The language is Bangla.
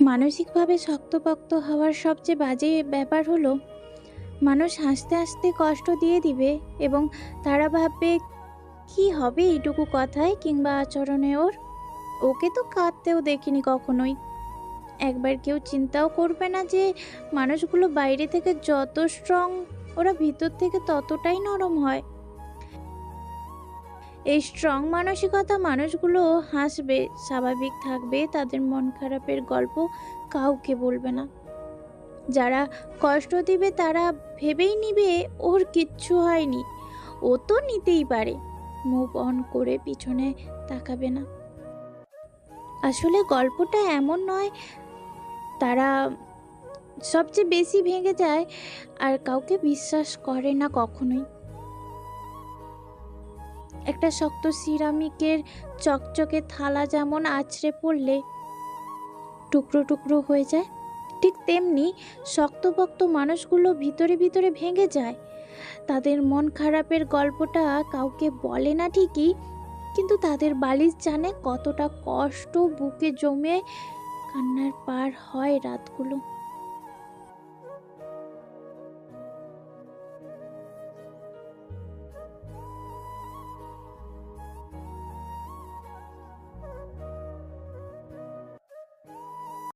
মানসিকভাবে শক্তপোক্ত হওয়ার সবচেয়ে বাজে ব্যাপার হলো, মানুষ হাসতে হাসতে কষ্ট দিয়ে দিবে এবং তারা ভাববে কি হবে এইটুকু কথায় কিংবা আচরণে ওর। ওকে তো কাঁদতেও দেখিনি কখনোই। একবার কেউ চিন্তাও করবে না যে মানুষগুলো বাইরে থেকে যত স্ট্রং, ওরা ভিতর থেকে ততটাই নরম হয়। এই স্ট্রং মানসিকতা মানুষগুলো হাসবে, স্বাভাবিক থাকবে, তাদের মন খারাপের গল্প কাউকে বলবে না। যারা কষ্ট দিবে তারা ভেবেই নিবে ওর কিচ্ছু হয়নি, ও তো নিতেই পারে, মুভ অন করে পিছনে তাকাবে না। আসলে গল্পটা এমন নয়। তারা সবচেয়ে বেশি ভেঙে যায় আর কাউকে বিশ্বাস করে না কখনোই। একটা শক্ত সিরামিকের চকচকে থালা যেমন আছড়ে পড়লে টুকরো টুকরো হয়ে যায়, ঠিক তেমনি শক্তপোক্ত মানুষগুলো ভিতরে ভিতরে ভেঙে যায়। তাদের মন খারাপের গল্পটা কাউকে বলে না ঠিকই, কিন্তু তাদের বালিশ জানে কতটা কষ্ট বুকে জমে কান্নার পার হয় রাতগুলো।